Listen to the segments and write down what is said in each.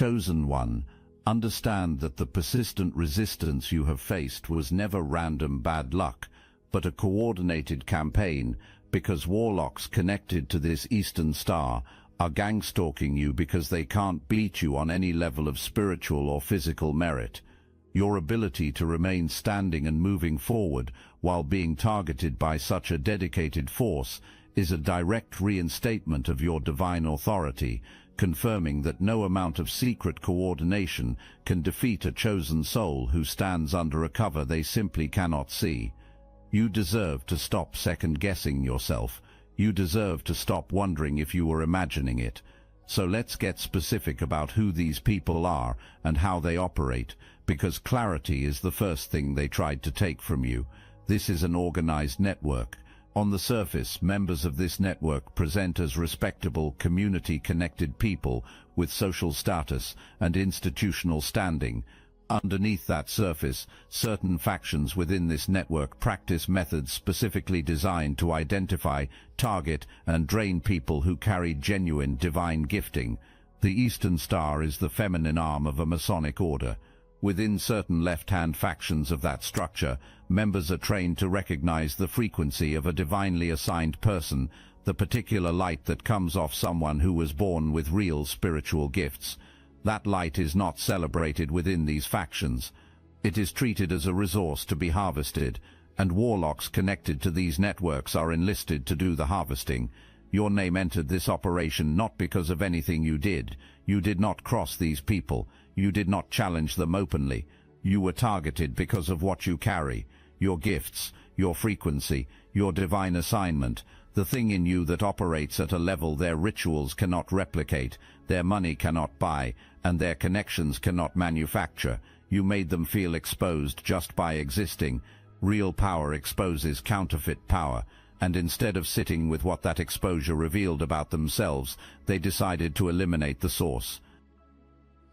Chosen One, understand that the persistent resistance you have faced was never random bad luck, but a coordinated campaign, because Warlocks connected to this Eastern Star are gangstalking you because they can't beat you on any level of spiritual or physical merit. Your ability to remain standing and moving forward while being targeted by such a dedicated force is a direct reinstatement of your divine authority, confirming that no amount of secret coordination can defeat a chosen soul who stands under a cover they simply cannot see. You deserve to stop second-guessing yourself. You deserve to stop wondering if you were imagining it. So let's get specific about who these people are and how they operate, because clarity is the first thing they tried to take from you. This is an organized network. On the surface, members of this network present as respectable, community-connected people with social status and institutional standing. Underneath that surface, certain factions within this network practice methods specifically designed to identify, target, and drain people who carry genuine divine gifting. The Eastern Star is the feminine arm of a Masonic order. Within certain left-hand factions of that structure, members are trained to recognize the frequency of a divinely assigned person, the particular light that comes off someone who was born with real spiritual gifts. That light is not celebrated within these factions. It is treated as a resource to be harvested, and warlocks connected to these networks are enlisted to do the harvesting. Your name entered this operation not because of anything you did. You did not cross these people. You did not challenge them openly. You were targeted because of what you carry, your gifts, your frequency, your divine assignment, the thing in you that operates at a level their rituals cannot replicate, their money cannot buy, and their connections cannot manufacture. You made them feel exposed just by existing. Real power exposes counterfeit power, and instead of sitting with what that exposure revealed about themselves, they decided to eliminate the source.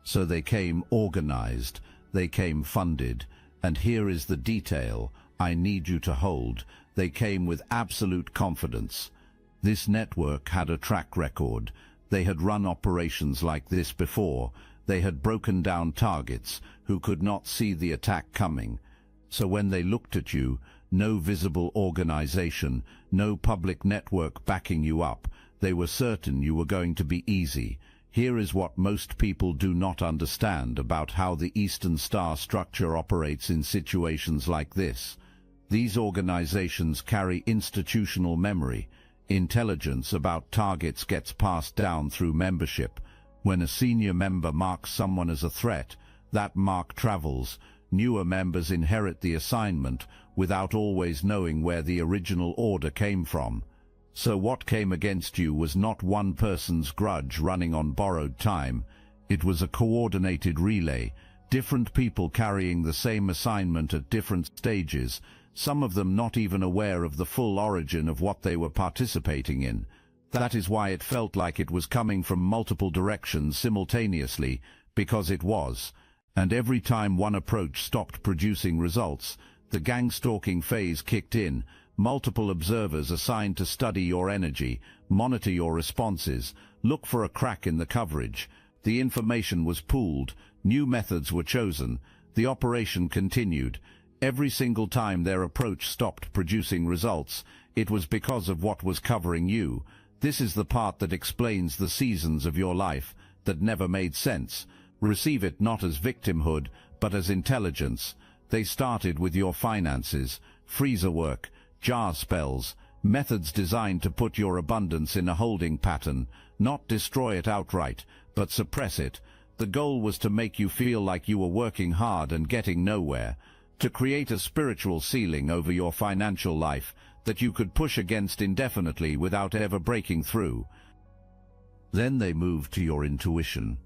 So they came organized, they came funded, and here is the detail I need you to hold. They came with absolute confidence. This network had a track record. They had run operations like this before. They had broken down targets who could not see the attack coming. So when they looked at you, no visible organization, no public network backing you up, they were certain you were going to be easy. Here is what most people do not understand about how the Eastern Star structure operates in situations like this. These organizations carry institutional memory. Intelligence about targets gets passed down through membership. When a senior member marks someone as a threat, that mark travels. Newer members inherit the assignment without always knowing where the original order came from. So what came against you was not one person's grudge running on borrowed time. It was a coordinated relay, different people carrying the same assignment at different stages, some of them not even aware of the full origin of what they were participating in. That is why it felt like it was coming from multiple directions simultaneously, because it was. And every time one approach stopped producing results, the gangstalking phase kicked in. Multiple observers assigned to study your energy, monitor your responses, look for a crack in the coverage. The information was pooled, new methods were chosen, the operation continued. Every single time their approach stopped producing results, it was because of what was covering you. This is the part that explains the seasons of your life that never made sense. Receive it not as victimhood, but as intelligence. They started with your finances, freezer work, jar spells, methods designed to put your abundance in a holding pattern, not destroy it outright, but suppress it. The goal was to make you feel like you were working hard and getting nowhere, to create a spiritual ceiling over your financial life that you could push against indefinitely without ever breaking through. Then they moved to your intuition.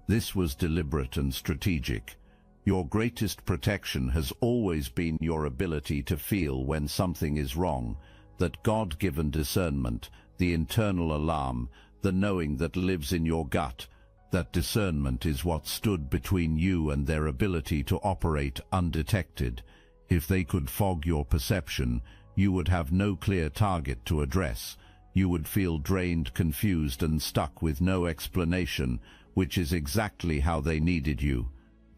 This was deliberate and strategic. Your greatest protection has always been your ability to feel when something is wrong, that God-given discernment, the internal alarm, the knowing that lives in your gut. That discernment is what stood between you and their ability to operate undetected. If they could fog your perception, you would have no clear target to address. You would feel drained, confused, and stuck with no explanation, which is exactly how they needed you.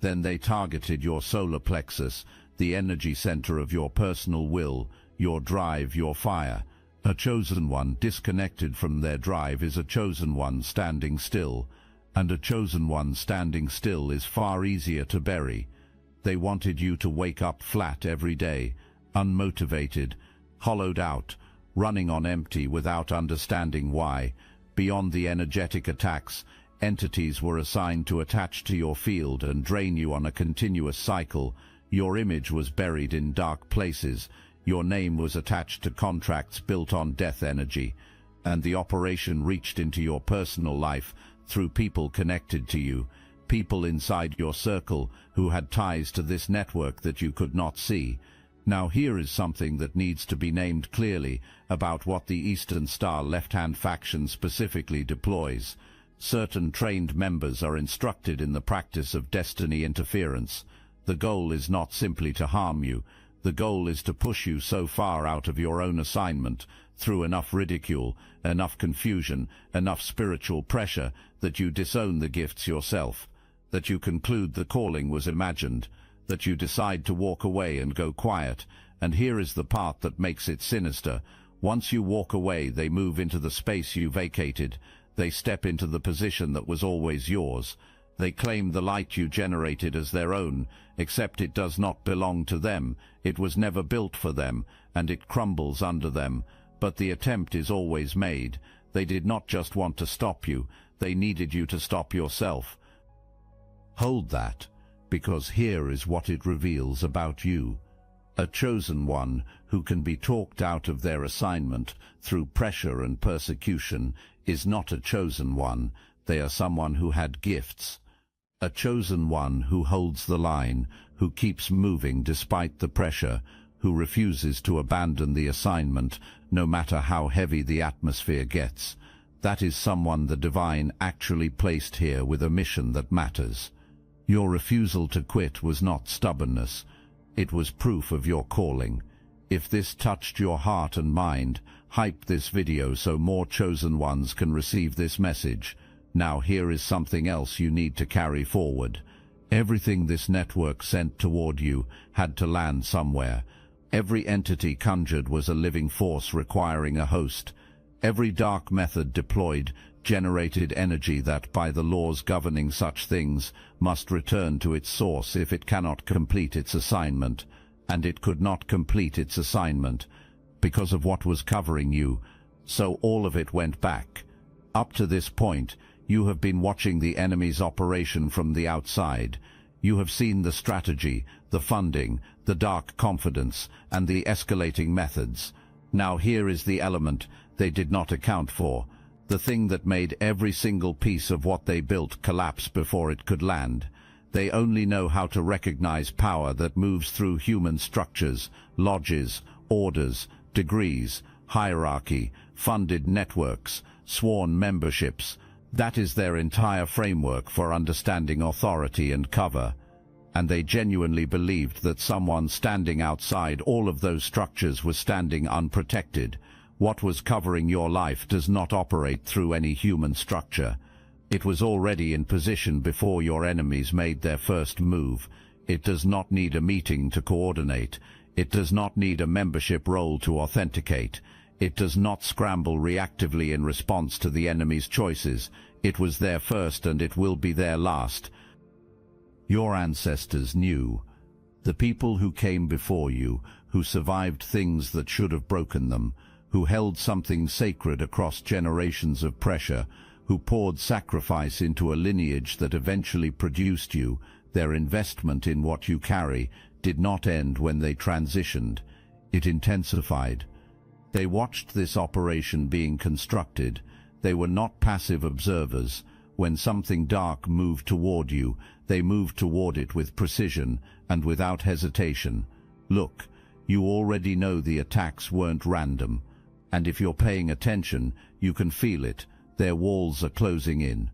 Then they targeted your solar plexus, the energy center of your personal will, your drive, your fire. A chosen one disconnected from their drive is a chosen one standing still, and a chosen one standing still is far easier to bury. They wanted you to wake up flat every day, unmotivated, hollowed out, running on empty without understanding why. Beyond the energetic attacks, entities were assigned to attach to your field and drain you on a continuous cycle. Your image was buried in dark places. Your name was attached to contracts built on death energy, and the operation reached into your personal life through people connected to you, people inside your circle who had ties to this network that you could not see. Now here is something that needs to be named clearly about what the Eastern Star left-hand faction specifically deploys. Certain trained members are instructed in the practice of destiny interference. The goal is not simply to harm you. The goal is to push you so far out of your own assignment, through enough ridicule, enough confusion, enough spiritual pressure, that you disown the gifts yourself, that you conclude the calling was imagined, that you decide to walk away and go quiet. And here is the part that makes it sinister. Once you walk away, they move into the space you vacated. They step into the position that was always yours. They claim the light you generated as their own, except it does not belong to them. It was never built for them, and it crumbles under them. But the attempt is always made. They did not just want to stop you, they needed you to stop yourself. Hold that, because here is what it reveals about you. A chosen one who can be talked out of their assignment through pressure and persecution is not a chosen one. They are someone who had gifts. A chosen one who holds the line, who keeps moving despite the pressure, who refuses to abandon the assignment no matter how heavy the atmosphere gets. That is someone the divine actually placed here with a mission that matters. Your refusal to quit was not stubbornness. It was proof of your calling. If this touched your heart and mind, hype this video so more chosen ones can receive this message. Now here is something else you need to carry forward. Everything this network sent toward you had to land somewhere. Every entity conjured was a living force requiring a host. Every dark method deployed generated energy that, by the laws governing such things, must return to its source if it cannot complete its assignment. And it could not complete its assignment because of what was covering you, so all of it went back. Up to this point, you have been watching the enemy's operation from the outside. You have seen the strategy, the funding, the dark confidence, and the escalating methods. Now here is the element they did not account for, the thing that made every single piece of what they built collapse before it could land. They only know how to recognize power that moves through human structures, lodges, orders, degrees, hierarchy, funded networks, sworn memberships. That is their entire framework for understanding authority and cover. And they genuinely believed that someone standing outside all of those structures was standing unprotected. What was covering your life does not operate through any human structure. It was already in position before your enemies made their first move. It does not need a meeting to coordinate. It does not need a membership role to authenticate. It does not scramble reactively in response to the enemy's choices. It was there first and it will be there last. Your ancestors knew. The people who came before you, who survived things that should have broken them, who held something sacred across generations of pressure, who poured sacrifice into a lineage that eventually produced you, their investment in what you carry did not end when they transitioned. It intensified. They watched this operation being constructed. They were not passive observers. When something dark moved toward you, they moved toward it with precision and without hesitation. Look, you already know the attacks weren't random. And if you're paying attention, you can feel it. Their walls are closing in.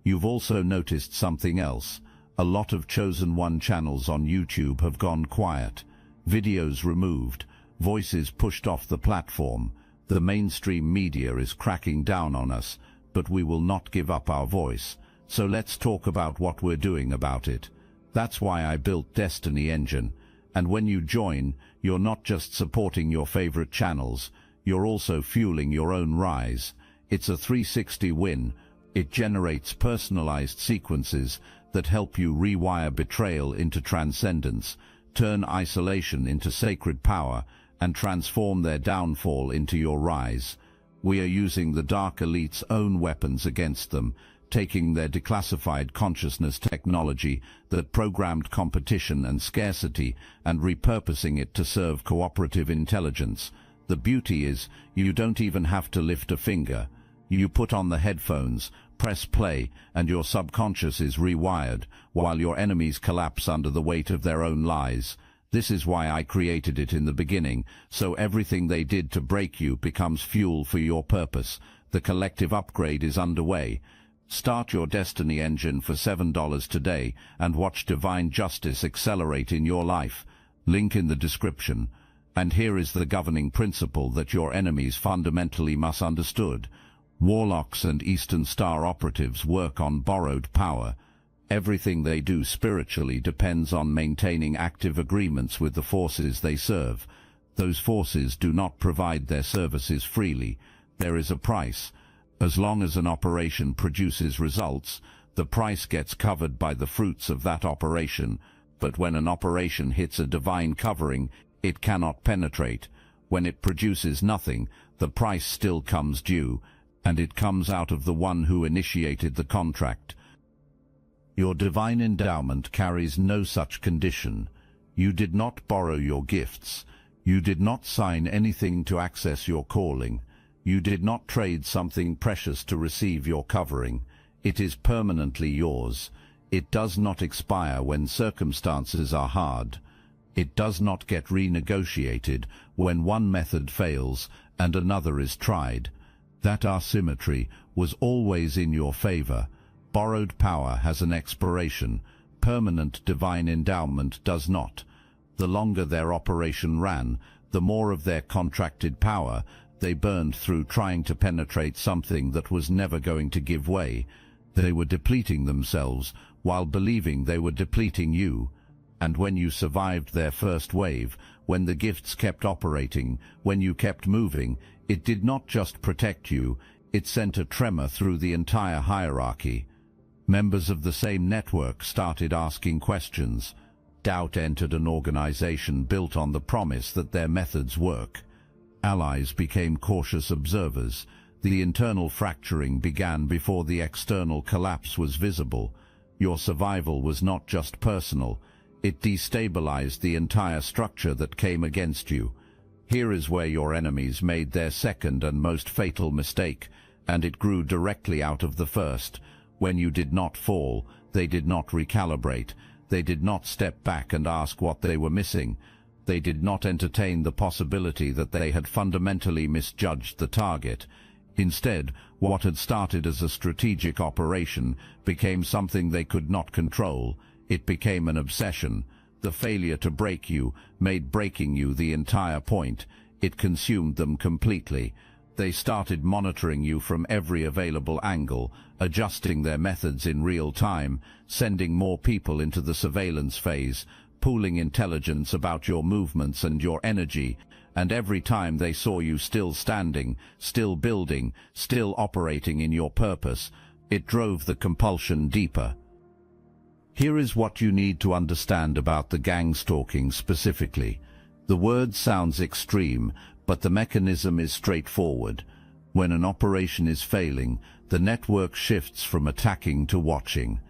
You've also noticed something else. A lot of Chosen One channels on YouTube have gone quiet. Videos removed. Voices pushed off the platform. The mainstream media is cracking down on us, but we will not give up our voice. So let's talk about what we're doing about it. That's why I built Destiny Engine. And when you join, you're not just supporting your favorite channels, you're also fueling your own rise. It's a 360 win. It generates personalized sequences that help you rewire betrayal into transcendence, turn isolation into sacred power, and transform their downfall into your rise. We are using the Dark Elite's own weapons against them, taking their declassified consciousness technology that programmed competition and scarcity and repurposing it to serve cooperative intelligence. The beauty is, you don't even have to lift a finger. You put on the headphones, press play, and your subconscious is rewired, while your enemies collapse under the weight of their own lies. This is why I created it in the beginning, so everything they did to break you becomes fuel for your purpose. The collective upgrade is underway. Start your Destiny Engine for $7 today and watch divine justice accelerate in your life. Link in the description. And here is the governing principle that your enemies fundamentally must understood. Warlocks and Eastern Star operatives work on borrowed power. Everything they do spiritually depends on maintaining active agreements with the forces they serve. Those forces do not provide their services freely. There is a price. As long as an operation produces results, the price gets covered by the fruits of that operation. But when an operation hits a divine covering, it cannot penetrate. When it produces nothing, the price still comes due, and it comes out of the one who initiated the contract. Your divine endowment carries no such condition. You did not borrow your gifts. You did not sign anything to access your calling. You did not trade something precious to receive your covering. It is permanently yours. It does not expire when circumstances are hard. It does not get renegotiated when one method fails and another is tried. That asymmetry was always in your favor. Borrowed power has an expiration. Permanent divine endowment does not. The longer their operation ran, the more of their contracted power they burned through trying to penetrate something that was never going to give way. They were depleting themselves while believing they were depleting you. And when you survived their first wave, when the gifts kept operating, when you kept moving, it did not just protect you, it sent a tremor through the entire hierarchy. Members of the same network started asking questions. Doubt entered an organization built on the promise that their methods work. Allies became cautious observers. The internal fracturing began before the external collapse was visible. Your survival was not just personal. It destabilized the entire structure that came against you. Here is where your enemies made their second and most fatal mistake, and it grew directly out of the first. When you did not fall, they did not recalibrate. They did not step back and ask what they were missing. They did not entertain the possibility that they had fundamentally misjudged the target. Instead, what had started as a strategic operation became something they could not control. It became an obsession. The failure to break you made breaking you the entire point. It consumed them completely. They started monitoring you from every available angle, adjusting their methods in real time, sending more people into the surveillance phase, pooling intelligence about your movements and your energy, and every time they saw you still standing, still building, still operating in your purpose, it drove the compulsion deeper. Here is what you need to understand about the gangstalking specifically. The word sounds extreme, but the mechanism is straightforward. When an operation is failing, the network shifts from attacking to watching.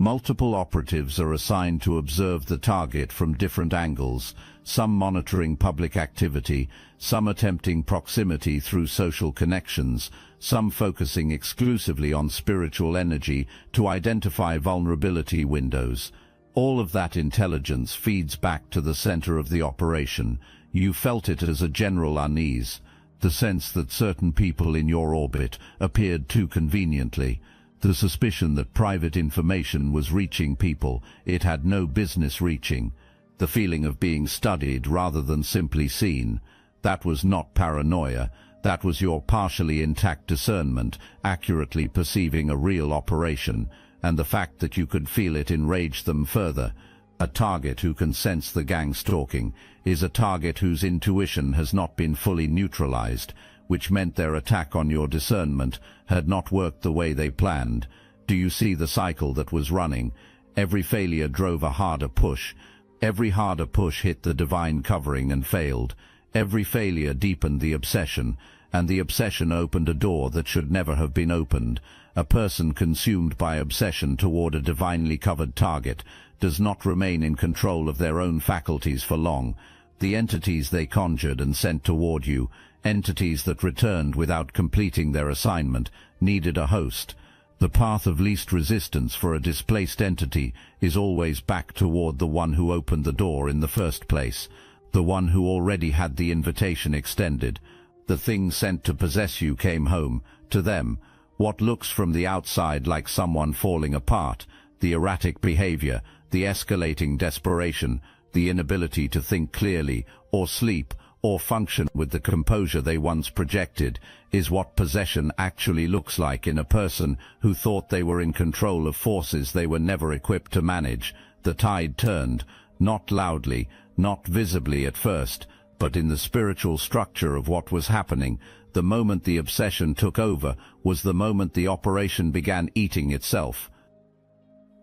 Multiple operatives are assigned to observe the target from different angles, some monitoring public activity, some attempting proximity through social connections, some focusing exclusively on spiritual energy to identify vulnerability windows. All of that intelligence feeds back to the center of the operation. You felt it as a general unease, the sense that certain people in your orbit appeared too conveniently, the suspicion that private information was reaching people it had no business reaching, the feeling of being studied rather than simply seen. That was not paranoia. That was your partially intact discernment, accurately perceiving a real operation. and the fact that you could feel it enraged them further. A target who can sense the gangstalking is a target whose intuition has not been fully neutralized, which meant their attack on your discernment had not worked the way they planned. Do you see the cycle that was running? Every failure drove a harder push. Every harder push hit the divine covering and failed. Every failure deepened the obsession, and the obsession opened a door that should never have been opened. A person consumed by obsession toward a divinely covered target does not remain in control of their own faculties for long. The entities they conjured and sent toward you, entities that returned without completing their assignment, needed a host. The path of least resistance for a displaced entity is always back toward the one who opened the door in the first place, the one who already had the invitation extended. The thing sent to possess you came home, to them. What looks from the outside like someone falling apart, the erratic behavior, the escalating desperation, the inability to think clearly, or sleep, or function with the composure they once projected, is what possession actually looks like in a person who thought they were in control of forces they were never equipped to manage. The tide turned, not loudly, not visibly at first, but in the spiritual structure of what was happening. The moment the obsession took over was the moment the operation began eating itself.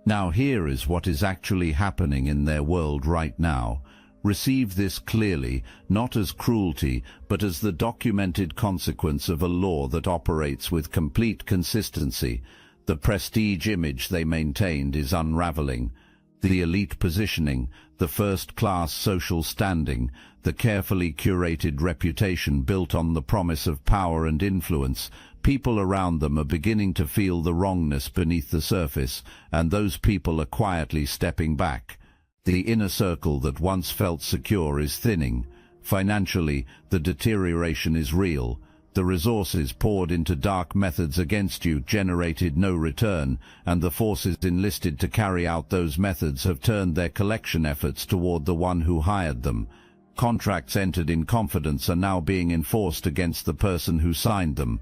Now here is what is actually happening in their world right now. Receive this clearly, not as cruelty, but as the documented consequence of a law that operates with complete consistency. The prestige image they maintained is unraveling. The elite positioning, the first-class social standing, the carefully curated reputation built on the promise of power and influence. People around them are beginning to feel the wrongness beneath the surface, and those people are quietly stepping back. The inner circle that once felt secure is thinning. Financially, the deterioration is real. The resources poured into dark methods against you generated no return, and the forces enlisted to carry out those methods have turned their collection efforts toward the one who hired them. Contracts entered in confidence are now being enforced against the person who signed them.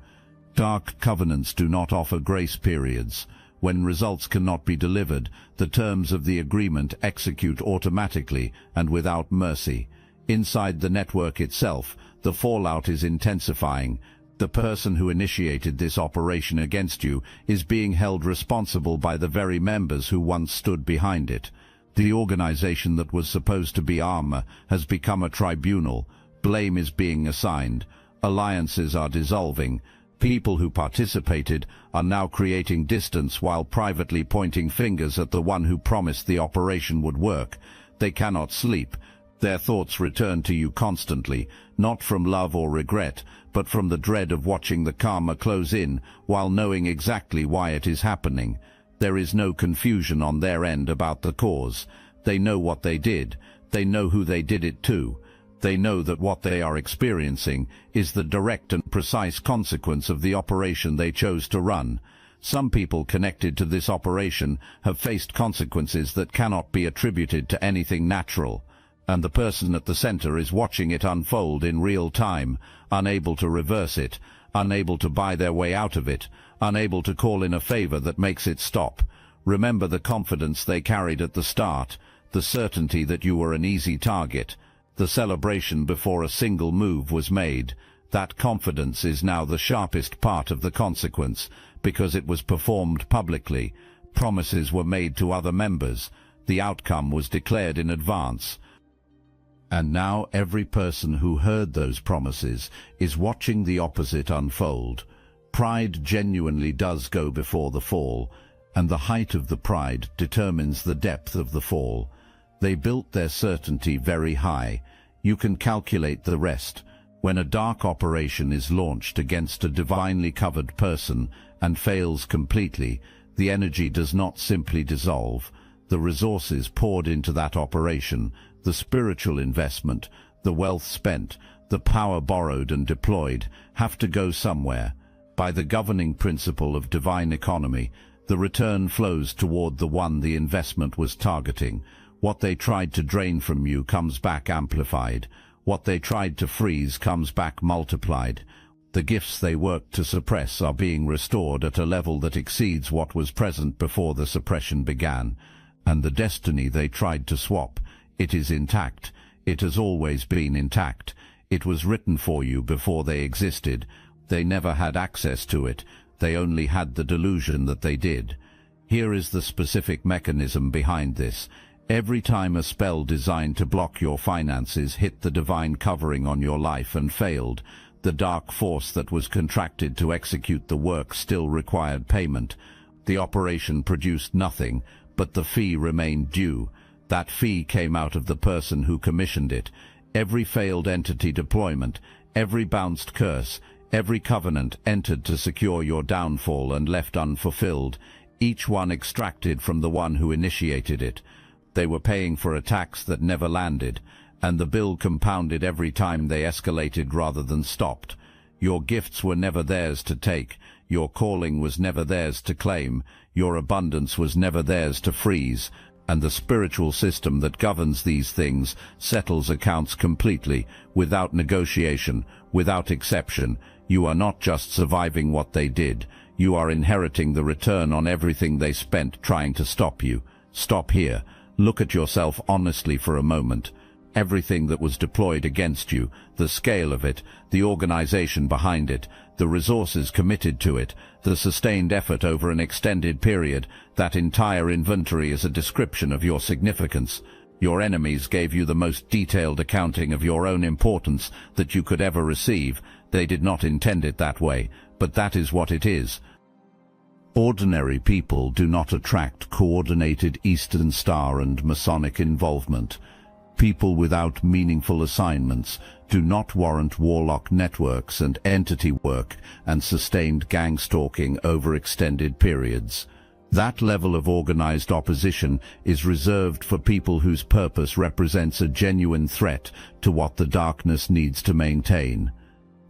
Dark covenants do not offer grace periods. When results cannot be delivered, the terms of the agreement execute automatically and without mercy. Inside the network itself, the fallout is intensifying. The person who initiated this operation against you is being held responsible by the very members who once stood behind it. The organization that was supposed to be armor has become a tribunal. Blame is being assigned. Alliances are dissolving. People who participated are now creating distance while privately pointing fingers at the one who promised the operation would work. They cannot sleep. Their thoughts return to you constantly, not from love or regret, but from the dread of watching the karma close in while knowing exactly why it is happening. There is no confusion on their end about the cause. They know what they did. They know who they did it to. They know that what they are experiencing is the direct and precise consequence of the operation they chose to run. Some people connected to this operation have faced consequences that cannot be attributed to anything natural, and the person at the center is watching it unfold in real time, unable to reverse it, unable to buy their way out of it, unable to call in a favor that makes it stop. Remember the confidence they carried at the start, the certainty that you were an easy target, the celebration before a single move was made. That confidence is now the sharpest part of the consequence, because it was performed publicly. Promises were made to other members. The outcome was declared in advance. And now every person who heard those promises is watching the opposite unfold. Pride genuinely does go before the fall, and the height of the pride determines the depth of the fall. They built their certainty very high. You can calculate the rest. When a dark operation is launched against a divinely covered person and fails completely, the energy does not simply dissolve. The resources poured into that operation, the spiritual investment, the wealth spent, the power borrowed and deployed, have to go somewhere. By the governing principle of divine economy, the return flows toward the one the investment was targeting. What they tried to drain from you comes back amplified. What they tried to freeze comes back multiplied. The gifts they worked to suppress are being restored at a level that exceeds what was present before the suppression began, and the destiny they tried to swap, it is intact. It has always been intact. It was written for you before they existed. They never had access to it. They only had the delusion that they did. Here is the specific mechanism behind this. Every time a spell designed to block your finances hit the divine covering on your life and failed, the dark force that was contracted to execute the work still required payment. The operation produced nothing, but the fee remained due. That fee came out of the person who commissioned it. Every failed entity deployment, every bounced curse, every covenant entered to secure your downfall and left unfulfilled, each one extracted from the one who initiated it. They were paying for attacks that never landed, and the bill compounded every time they escalated rather than stopped. Your gifts were never theirs to take. Your calling was never theirs to claim. Your abundance was never theirs to freeze. And the spiritual system that governs these things settles accounts completely, without negotiation, without exception. You are not just surviving what they did. You are inheriting the return on everything they spent trying to stop you. Stop here. Look at yourself honestly for a moment. Everything that was deployed against you, the scale of it, the organization behind it, the resources committed to it, the sustained effort over an extended period, that entire inventory is a description of your significance. Your enemies gave you the most detailed accounting of your own importance that you could ever receive. They did not intend it that way, but that is what it is. Ordinary people do not attract coordinated Eastern Star and Masonic involvement. People without meaningful assignments do not warrant warlock networks and entity work and sustained gangstalking over extended periods. That level of organized opposition is reserved for people whose purpose represents a genuine threat to what the darkness needs to maintain.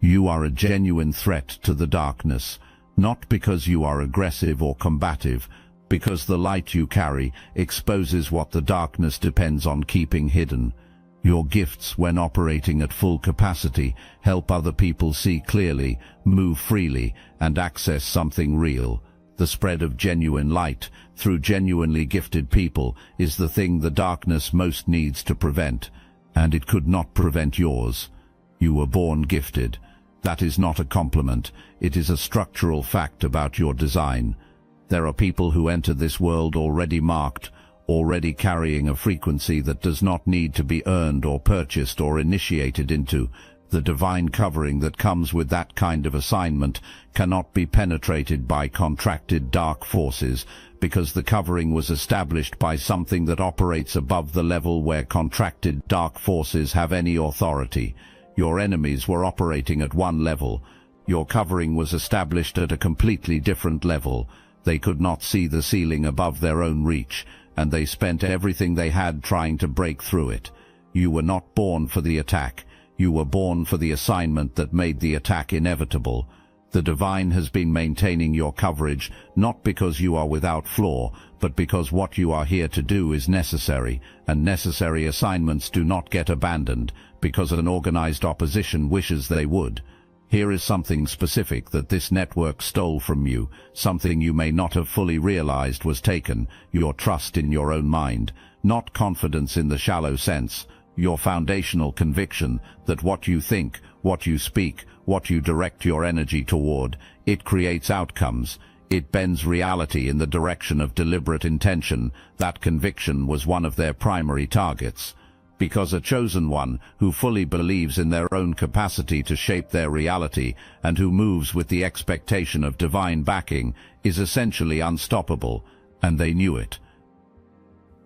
You are a genuine threat to the darkness, not because you are aggressive or combative, because the light you carry exposes what the darkness depends on keeping hidden. Your gifts, when operating at full capacity, help other people see clearly, move freely, and access something real. The spread of genuine light through genuinely gifted people is the thing the darkness most needs to prevent, and it could not prevent yours. You were born gifted. That is not a compliment. It is a structural fact about your design. There are people who enter this world already marked, already carrying a frequency that does not need to be earned or purchased or initiated into. The divine covering that comes with that kind of assignment cannot be penetrated by contracted dark forces, because the covering was established by something that operates above the level where contracted dark forces have any authority. Your enemies were operating at one level. Your covering was established at a completely different level. They could not see the ceiling above their own reach, and they spent everything they had trying to break through it. You were not born for the attack. You were born for the assignment that made the attack inevitable. The divine has been maintaining your coverage, not because you are without flaw, but because what you are here to do is necessary, and necessary assignments do not get abandoned, because an organized opposition wishes they would. Here is something specific that this network stole from you, something you may not have fully realized was taken, your trust in your own mind, not confidence in the shallow sense, your foundational conviction that what you think, what you speak, what you direct your energy toward, it creates outcomes. It bends reality in the direction of deliberate intention. That conviction was one of their primary targets. Because a chosen one who fully believes in their own capacity to shape their reality and who moves with the expectation of divine backing is essentially unstoppable, and they knew it.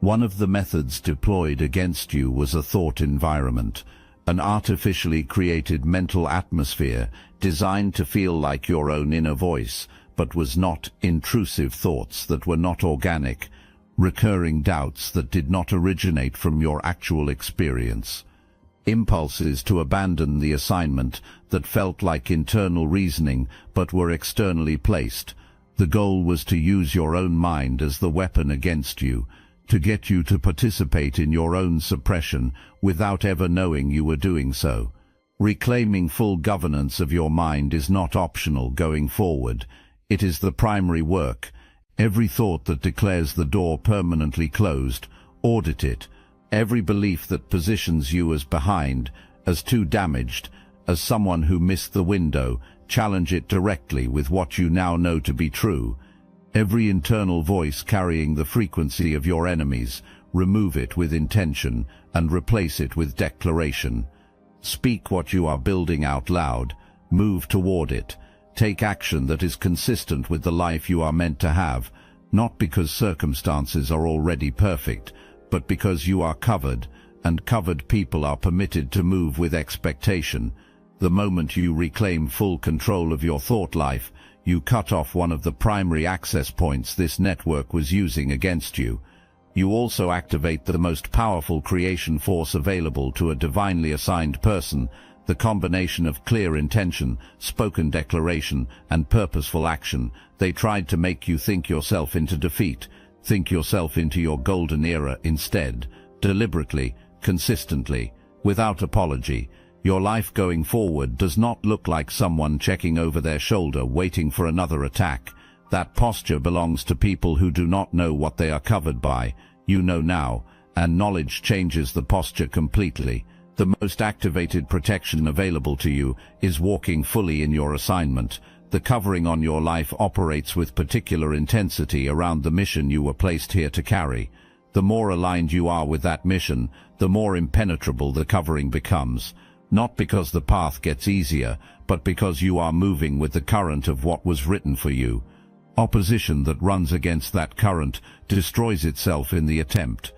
One of the methods deployed against you was a thought environment, an artificially created mental atmosphere designed to feel like your own inner voice, but was not intrusive thoughts that were not organic, recurring doubts that did not originate from your actual experience, impulses to abandon the assignment that felt like internal reasoning but were externally placed. The goal was to use your own mind as the weapon against you, to get you to participate in your own suppression without ever knowing you were doing so. Reclaiming full governance of your mind is not optional going forward. It is the primary work. Every thought that declares the door permanently closed, audit it. Every belief that positions you as behind, as too damaged, as someone who missed the window, challenge it directly with what you now know to be true. Every internal voice carrying the frequency of your enemies, remove it with intention and replace it with declaration. Speak what you are building out loud. Move toward it. Take action that is consistent with the life you are meant to have, not because circumstances are already perfect, but because you are covered, and covered people are permitted to move with expectation. The moment you reclaim full control of your thought life, you cut off one of the primary access points this network was using against you. You also activate the most powerful creation force available to a divinely assigned person, the combination of clear intention, spoken declaration, and purposeful action. They tried to make you think yourself into defeat, think yourself into your golden era instead, deliberately, consistently, without apology. Your life going forward does not look like someone checking over their shoulder waiting for another attack. That posture belongs to people who do not know what they are covered by. You know now, and knowledge changes the posture completely. The most activated protection available to you is walking fully in your assignment. The covering on your life operates with particular intensity around the mission you were placed here to carry. The more aligned you are with that mission, the more impenetrable the covering becomes. Not because the path gets easier, but because you are moving with the current of what was written for you. Opposition that runs against that current destroys itself in the attempt.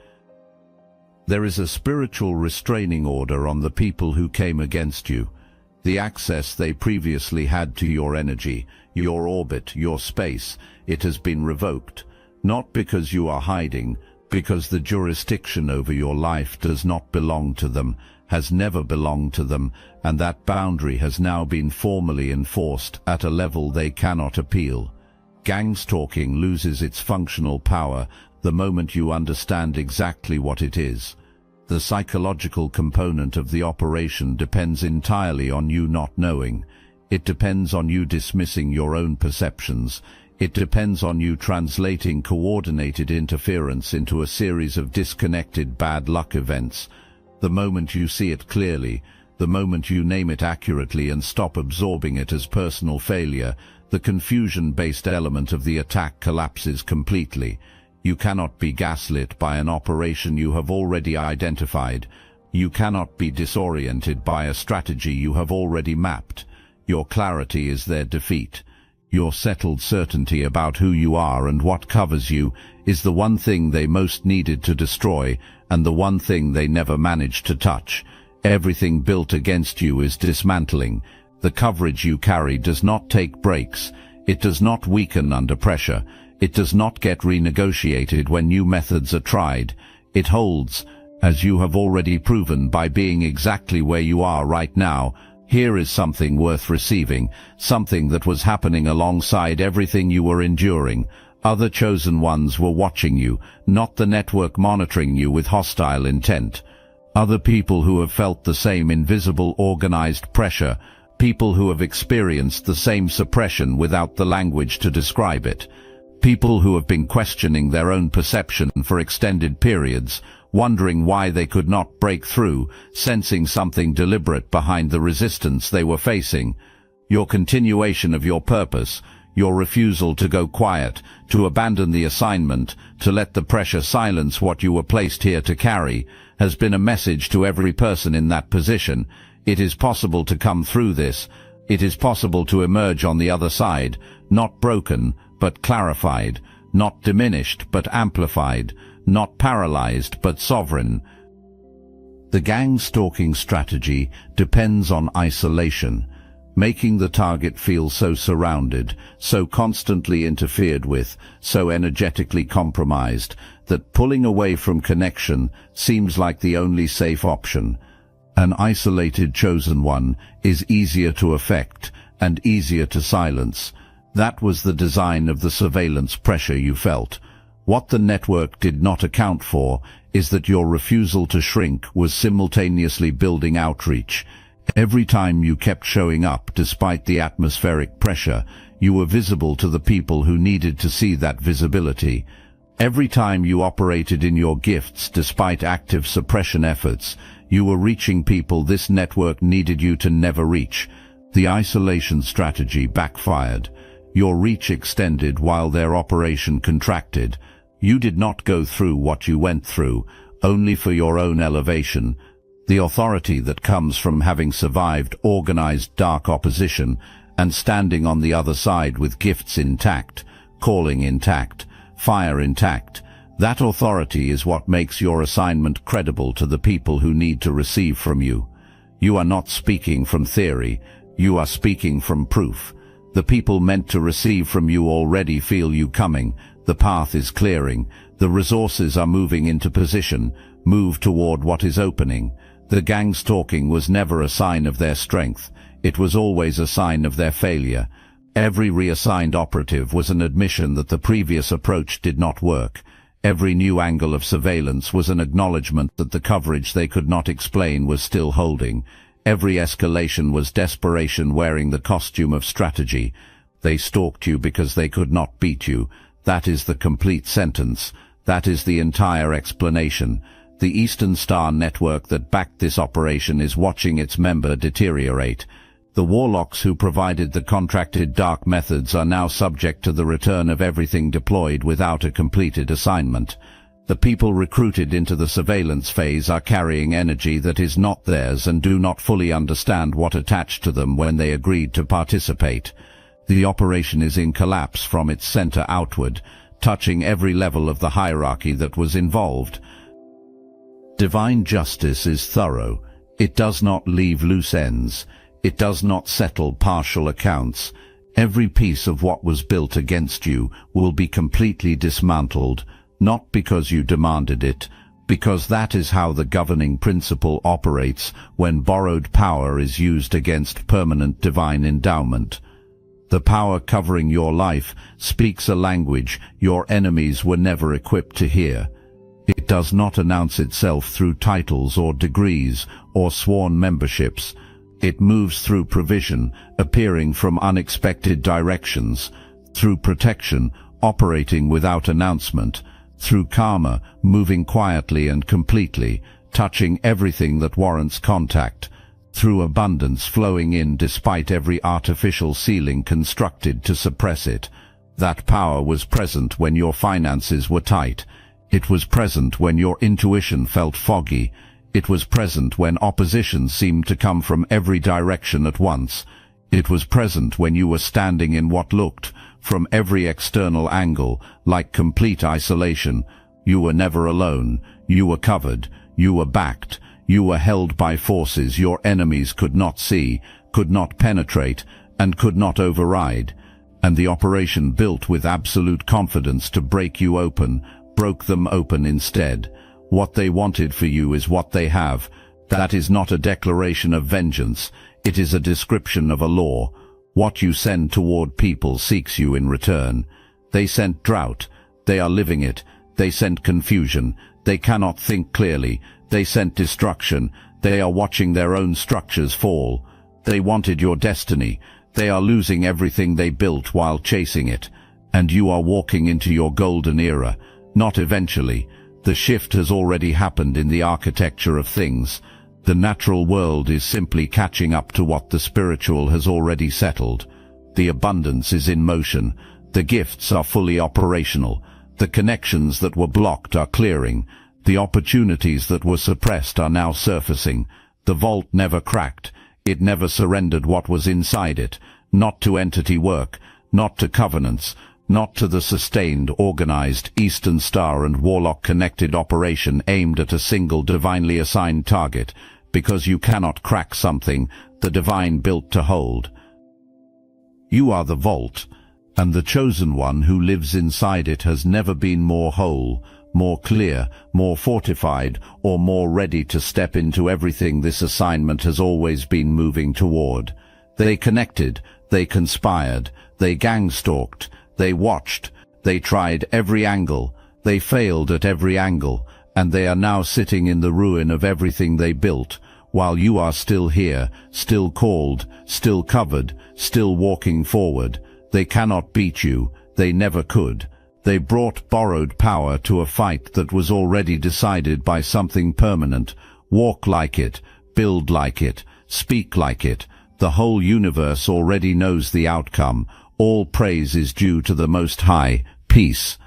There is a spiritual restraining order on the people who came against you. The access they previously had to your energy, your orbit, your space, it has been revoked. Not because you are hiding, because the jurisdiction over your life does not belong to them, has never belonged to them, and that boundary has now been formally enforced at a level they cannot appeal. Gangstalking loses its functional power the moment you understand exactly what it is. The psychological component of the operation depends entirely on you not knowing. It depends on you dismissing your own perceptions. It depends on you translating coordinated interference into a series of disconnected bad luck events. The moment you see it clearly, the moment you name it accurately and stop absorbing it as personal failure, the confusion-based element of the attack collapses completely. You cannot be gaslit by an operation you have already identified. You cannot be disoriented by a strategy you have already mapped. Your clarity is their defeat. Your settled certainty about who you are and what covers you is the one thing they most needed to destroy, and the one thing they never managed to touch. Everything built against you is dismantling. The coverage you carry does not take breaks. It does not weaken under pressure. It does not get renegotiated when new methods are tried. It holds, as you have already proven by being exactly where you are right now. Here is something worth receiving, something that was happening alongside everything you were enduring. Other chosen ones were watching you, not the network monitoring you with hostile intent. Other people who have felt the same invisible organized pressure, people who have experienced the same suppression without the language to describe it. People who have been questioning their own perception for extended periods, wondering why they could not break through, sensing something deliberate behind the resistance they were facing. Your continuation of your purpose, your refusal to go quiet, to abandon the assignment, to let the pressure silence what you were placed here to carry, has been a message to every person in that position. It is possible to come through this. It is possible to emerge on the other side, not broken, but clarified, not diminished, but amplified, not paralyzed, but sovereign. The gang-stalking strategy depends on isolation, making the target feel so surrounded, so constantly interfered with, so energetically compromised, that pulling away from connection seems like the only safe option. An isolated chosen one is easier to affect and easier to silence. That was the design of the surveillance pressure you felt. What the network did not account for is that your refusal to shrink was simultaneously building outreach. Every time you kept showing up despite the atmospheric pressure, you were visible to the people who needed to see that visibility. Every time you operated in your gifts despite active suppression efforts, you were reaching people this network needed you to never reach. The isolation strategy backfired. Your reach extended while their operation contracted. You did not go through what you went through, only for your own elevation. The authority that comes from having survived organized dark opposition and standing on the other side with gifts intact, calling intact, fire intact. That authority is what makes your assignment credible to the people who need to receive from you. You are not speaking from theory, you are speaking from proof. The people meant to receive from you already feel you coming, the path is clearing, the resources are moving into position, move toward what is opening. The Gangstalking was never a sign of their strength, it was always a sign of their failure. Every reassigned operative was an admission that the previous approach did not work. Every new angle of surveillance was an acknowledgement that the coverage they could not explain was still holding. Every escalation was desperation wearing the costume of strategy. They stalked you because they could not beat you. That is the complete sentence. That is the entire explanation. The Eastern Star network that backed this operation is watching its member deteriorate. The Warlocks who provided the contracted dark methods are now subject to the return of everything deployed without a completed assignment. The people recruited into the surveillance phase are carrying energy that is not theirs and do not fully understand what attached to them when they agreed to participate. The operation is in collapse from its center outward, touching every level of the hierarchy that was involved. Divine justice is thorough. It does not leave loose ends. It does not settle partial accounts. Every piece of what was built against you will be completely dismantled, not because you demanded it, because that is how the governing principle operates when borrowed power is used against permanent divine endowment. The power covering your life speaks a language your enemies were never equipped to hear. It does not announce itself through titles or degrees or sworn memberships. It moves through provision, appearing from unexpected directions, through protection, operating without announcement, through karma, moving quietly and completely, touching everything that warrants contact, through abundance flowing in despite every artificial ceiling constructed to suppress it. That power was present when your finances were tight. It was present when your intuition felt foggy. It was present when opposition seemed to come from every direction at once. It was present when you were standing in what looked, from every external angle, like complete isolation. You were never alone. You were covered. You were backed. You were held by forces your enemies could not see, could not penetrate, and could not override. And the operation built with absolute confidence to break you open, broke them open instead. What they wanted for you is what they have. That is not a declaration of vengeance. It is a description of a law. What you send toward people seeks you in return. They sent drought. They are living it. They sent confusion. They cannot think clearly. They sent destruction. They are watching their own structures fall. They wanted your destiny. They are losing everything they built while chasing it. And you are walking into your golden era. Not eventually. The shift has already happened in the architecture of things. The natural world is simply catching up to what the spiritual has already settled. The abundance is in motion. The gifts are fully operational. The connections that were blocked are clearing. The opportunities that were suppressed are now surfacing. The vault never cracked. It never surrendered what was inside it. Not to entity work, not to covenants, not to the sustained, organized, Eastern Star and Warlock connected operation aimed at a single divinely assigned target, because you cannot crack something the divine built to hold. You are the vault, and the chosen one who lives inside it has never been more whole, more clear, more fortified, or more ready to step into everything this assignment has always been moving toward. They connected, they conspired, they gangstalked, they watched, they tried every angle, they failed at every angle, and they are now sitting in the ruin of everything they built, while you are still here, still called, still covered, still walking forward. They cannot beat you, they never could. They brought borrowed power to a fight that was already decided by something permanent. Walk like it, build like it, speak like it. The whole universe already knows the outcome. All praise is due to the Most High. Peace.